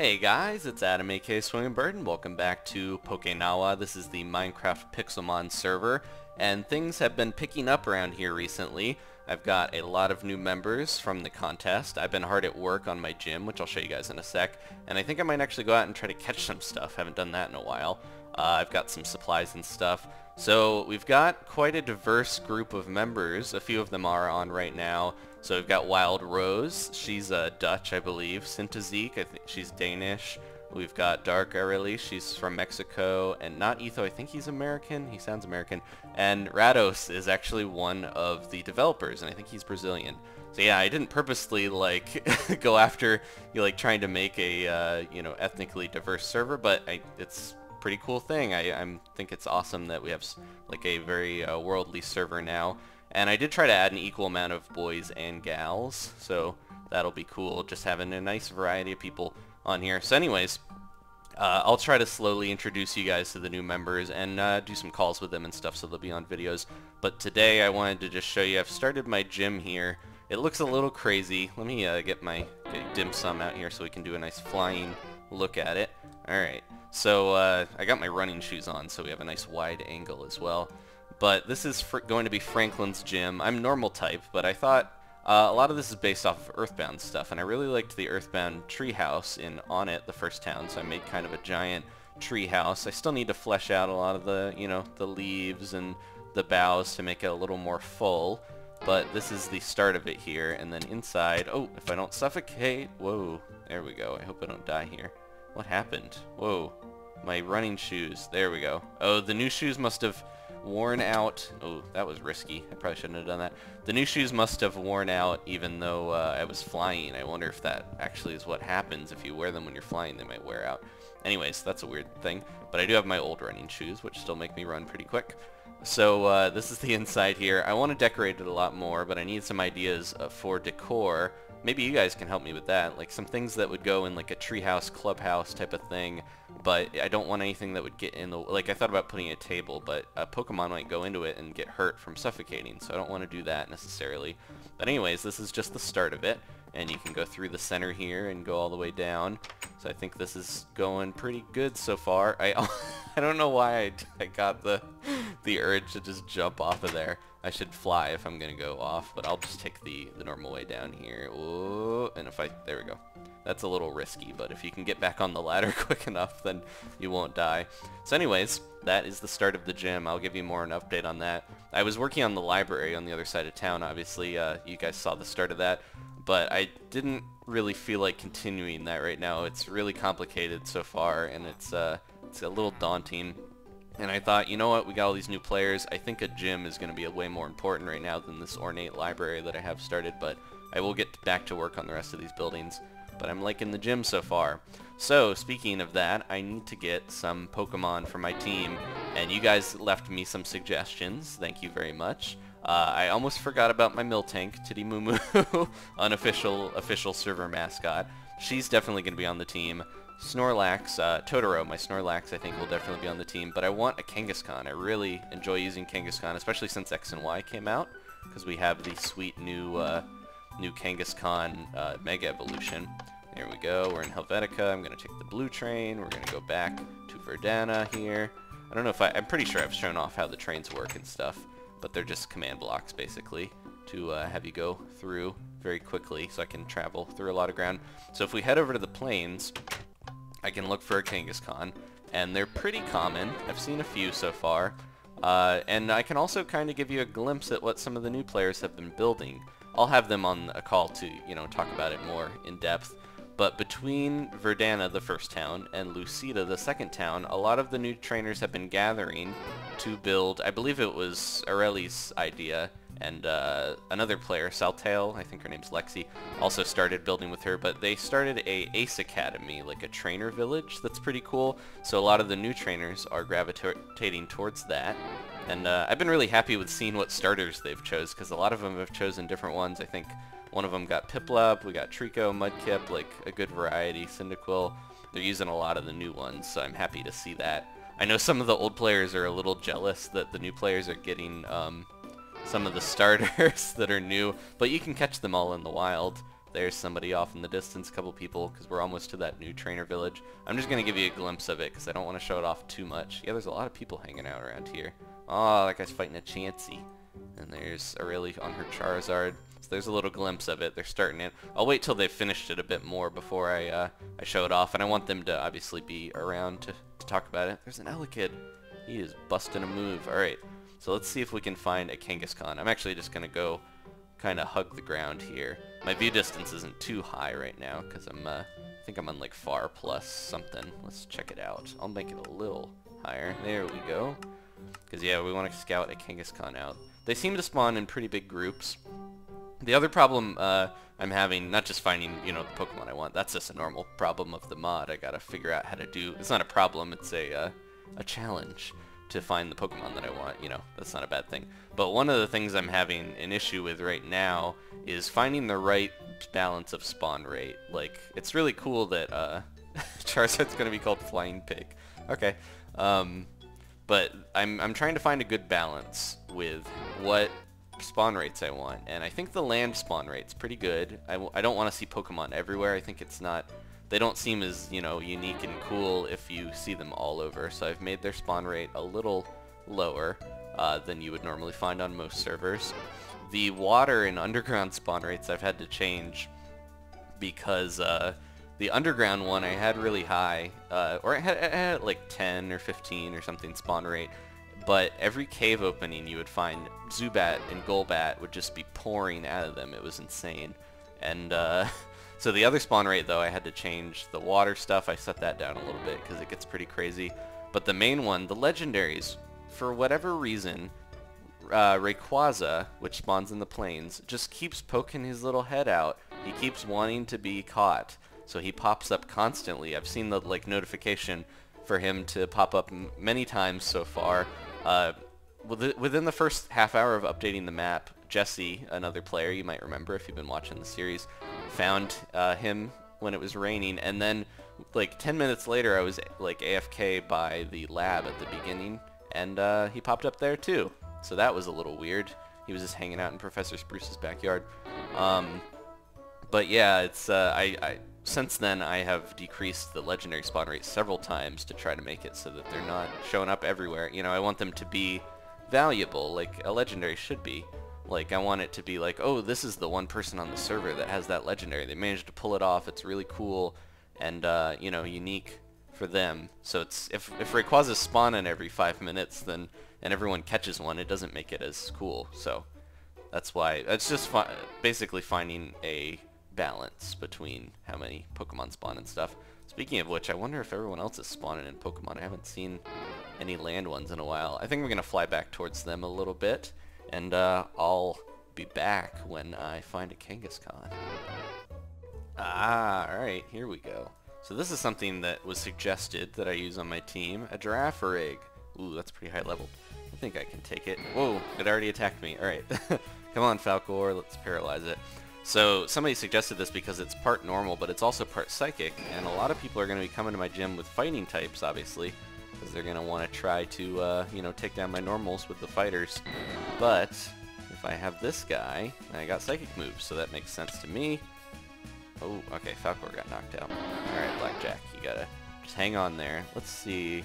Hey guys, it's Adam aka Swingin' Bird and welcome back to Pokenawa. This is the Minecraft Pixelmon server, and things have been picking up around here recently. I've got a lot of new members from the contest. I've been hard at work on my gym, which I'll show you guys in a sec, and I think I might actually go out and try to catch some stuff. Haven't done that in a while. I've got some supplies and stuff. So we've got quite a diverse group of members. A few of them are on right now. So we've got Wild Rose. She's Dutch, I believe. Sintazik, I think she's Danish. We've got Dark Arely, she's from Mexico. And not Etho, I think he's American. He sounds American. And Rados is actually one of the developers, and I think he's Brazilian. So yeah, I didn't purposely like go after trying to make a ethnically diverse server, but it's pretty cool thing. I think it's awesome that we have like a very worldly server now. And I did try to add an equal amount of boys and gals, so that'll be cool, just having a nice variety of people on here. So anyways, I'll try to slowly introduce you guys to the new members and do some calls with them and stuff so they'll be on videos. But today I wanted to just show you, I've started my gym here. It looks a little crazy. Let me get my dim sum out here so we can do a nice flying look at it. Alright, so I got my running shoes on, so we have a nice wide angle as well. But this is going to be Franklin's gym. I'm normal type, but I thought a lot of this is based off of Earthbound stuff, and I really liked the Earthbound treehouse in On It, the first town, so I made kind of a giant treehouse. I still need to flesh out a lot of the, the leaves and the boughs to make it a little more full, but this is the start of it here, and then inside, oh, if I don't suffocate, whoa, there we go. I hope I don't die here. What happened? Whoa, my running shoes, there we go. Oh, the new shoes must have worn out. Oh, that was risky. I probably shouldn't have done that. The new shoes must have worn out even though I was flying. I wonder if that actually is what happens. If you wear them when you're flying, they might wear out. Anyways, that's a weird thing. But I do have my old running shoes, which still make me run pretty quick. So this is the inside here. I want to decorate it a lot more, but I need some ideas for decor. Maybe you guys can help me with that, like some things that would go in like a treehouse, clubhouse type of thing, but I don't want anything that would get in the, like I thought about putting a table, but a Pokemon might go into it and get hurt from suffocating, so I don't want to do that necessarily. But anyways, this is just the start of it, and you can go through the center here and go all the way down, so I think this is going pretty good so far. I don't know why I got the urge to just jump off of there. I should fly if I'm gonna go off, but I'll just take the normal way down here. Ooh, and there we go. That's a little risky, but if you can get back on the ladder quick enough, then you won't die. So anyways, that is the start of the gym. I'll give you more an update on that. I was working on the library on the other side of town, obviously. You guys saw the start of that, but I didn't really feel like continuing that right now. It's really complicated so far, and it's a little daunting. And I thought, you know what, we got all these new players. I think a gym is going to be way more important right now than this ornate library that I have started, but I will get back to work on the rest of these buildings. But I'm liking the gym so far. So, speaking of that, I need to get some Pokemon for my team, and you guys left me some suggestions. Thank you very much. I almost forgot about my Miltank, Titty unofficial server mascot. She's definitely going to be on the team. Snorlax, Totoro, my Snorlax, I think will definitely be on the team, but I want a Kangaskhan. I really enjoy using Kangaskhan, especially since X and Y came out, because we have the sweet new Kangaskhan Mega Evolution. There we go, we're in Helvetica. I'm going to take the blue train. We're going to go back to Verdana here. I don't know if I'm pretty sure I've shown off how the trains work and stuff, but they're just command blocks, basically, to have you go through very quickly, so I can travel through a lot of ground. So if we head over to the plains, I can look for a Kangaskhan, and they're pretty common. I've seen a few so far, and I can also kind of give you a glimpse at what some of the new players have been building. I'll have them on a call to, talk about it more in depth, but between Verdana, the first town, and Lucida, the second town, a lot of the new trainers have been gathering to build, I believe it was Arely's idea, and another player, Saltail, I think her name's Lexi, also started building with her, but they started a Ace Academy, like a trainer village that's pretty cool, so a lot of the new trainers are gravitating towards that, and I've been really happy with seeing what starters they've chose, because a lot of them have chosen different ones. I think one of them got Piplup, we got Trico, Mudkip, like a good variety, Cyndaquil. They're using a lot of the new ones, so I'm happy to see that. I know some of the old players are a little jealous that the new players are getting some of the starters that are new, but you can catch them all in the wild. there's somebody off in the distance, a couple people, because we're almost to that new trainer village. I'm just going to give you a glimpse of it, because I don't want to show it off too much. Yeah, there's a lot of people hanging out around here. Oh, that guy's fighting a Chansey. And there's Aurelie on her Charizard. So there's a little glimpse of it. They're starting it. I'll wait till they've finished it a bit more before I show it off. And I want them to obviously be around to talk about it. There's an Elekid. He is busting a move. Alright, so let's see if we can find a Kangaskhan. I'm actually just going to go kind of hug the ground here. My view distance isn't too high right now because I think I'm on like far plus something. Let's check it out. I'll make it a little higher. There we go. Because yeah, we want to scout a Kangaskhan out. They seem to spawn in pretty big groups. The other problem I'm having, not just finding, you know, the Pokemon I want, that's just a normal problem of the mod. I gotta figure out how to do, it's not a problem, it's a challenge to find the Pokemon that I want, you know, that's not a bad thing. But one of the things I'm having an issue with right now is finding the right balance of spawn rate. Like, it's really cool that Charizard's gonna be called Flying Pig. Okay. But I'm trying to find a good balance with what spawn rates I want, and I think the land spawn rate's pretty good. I don't want to see Pokemon everywhere. I think it's not, they don't seem as, you know, unique and cool if you see them all over, so I've made their spawn rate a little lower than you would normally find on most servers. The water and underground spawn rates I've had to change because the underground one I had really high, or I had like 10 or 15 or something spawn rate, but every cave opening you would find Zubat and Golbat would just be pouring out of them. It was insane. And so the other spawn rate though, I had to change the water stuff. I set that down a little bit because it gets pretty crazy. But the main one, the legendaries, for whatever reason, Rayquaza, which spawns in the plains, just keeps poking his little head out. He keeps wanting to be caught. So he pops up constantly. I've seen the like notification for him to pop up many times so far. Within the first half hour of updating the map, Jesse, another player you might remember if you've been watching the series, found him when it was raining, and then like 10 minutes later I was like AFK by the lab at the beginning, and he popped up there too. So that was a little weird. He was just hanging out in Professor Spruce's backyard. But yeah, it's since then I have decreased the legendary spawn rate several times to try to make it so that they're not showing up everywhere. You know, I want them to be valuable, like a legendary should be. Like, I want it to be like, oh, this is the one person on the server that has that legendary. They managed to pull it off. It's really cool and, you know, unique for them. So it's, if Rayquaza's spawning every 5 minutes, then, and everyone catches one, it doesn't make it as cool. So that's why, it's just basically finding a balance between how many Pokemon spawn and stuff. Speaking of which, I wonder if everyone else is spawning in Pokemon. I haven't seen any land ones in a while. I think we're going to fly back towards them a little bit, and I'll be back when I find a Kangaskhan. Ah, alright, here we go. So this is something that was suggested that I use on my team, a Girafarig. Ooh, that's pretty high level. I think I can take it. Whoa, it already attacked me. Alright, come on Falcor, let's paralyze it. So somebody suggested this because it's part normal, but it's also part psychic, and a lot of people are going to be coming to my gym with fighting types, obviously, because they're going to want to try to, you know, take down my normals with the fighters. But if I have this guy, I got psychic moves, so that makes sense to me. Oh, okay, Falcor got knocked out. Alright, Blackjack, you gotta just hang on there. Let's see.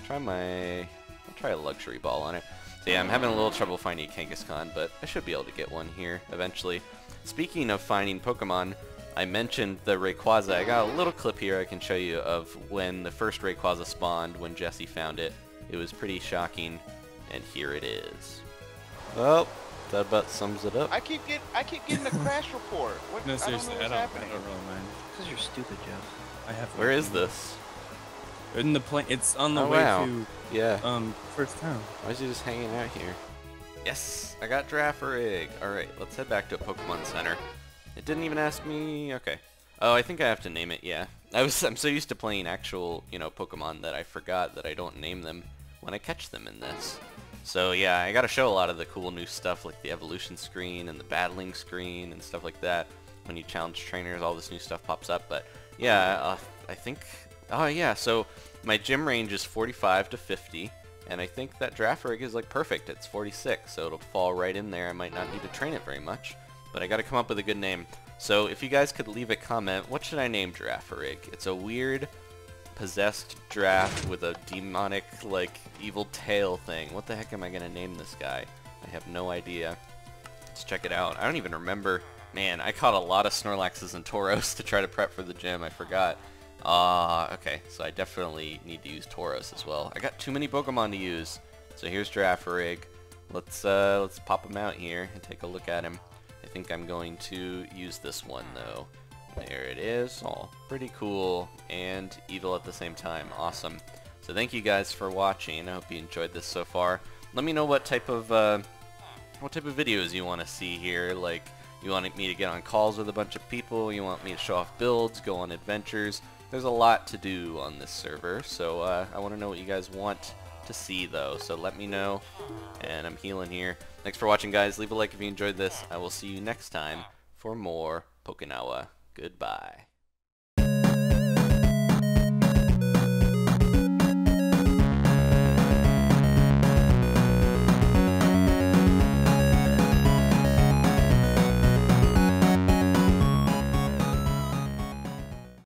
I'll try a luxury ball on it. So yeah, I'm having a little trouble finding a Kangaskhan, but I should be able to get one here eventually. Speaking of finding Pokemon, I mentioned the Rayquaza. I got a little clip here I can show you of when the first Rayquaza spawned, when Jesse found it. It was pretty shocking, and here it is. Well, that about sums it up. I keep getting a crash report. What? No, seriously, I don't really mind. Because you're stupid, Jeff. I have. Where is this? In the plane. It's on the way to. Yeah. First town. Why is he just hanging out here? Yes, I got Girafarig. Alright, let's head back to a Pokemon Center. It didn't even ask me... Okay. Oh, I think I have to name it, yeah. I'm so used to playing actual, you know, Pokemon that I forgot that I don't name them when I catch them in this. So yeah, I gotta show a lot of the cool new stuff like the evolution screen and the battling screen and stuff like that. When you challenge trainers, all this new stuff pops up. But yeah, I think... Oh yeah, so my gym range is 45 to 50. And I think that Girafarig is like perfect. It's 46, so it'll fall right in there. I might not need to train it very much, but I got to come up with a good name. So if you guys could leave a comment, what should I name Girafarig? It's a weird, possessed giraffe with a demonic, like, evil tail thing. What the heck am I going to name this guy? I have no idea. Let's check it out. I don't even remember. Man, I caught a lot of Snorlaxes and Tauros to try to prep for the gym. I forgot. Okay, so I definitely need to use Tauros as well. I got too many Pokemon to use. So here's Girafarig. Let's pop him out here and take a look at him. I think I'm going to use this one though. There it is. Oh, pretty cool and evil at the same time. Awesome. So thank you guys for watching. I hope you enjoyed this so far. Let me know what type of videos you want to see here. Like, you want me to get on calls with a bunch of people? You want me to show off builds, go on adventures? There's a lot to do on this server, so I want to know what you guys want to see though. So let me know. And I'm healing here. Thanks for watching, guys. Leave a like if you enjoyed this. I will see you next time for more Pokenawa. Goodbye.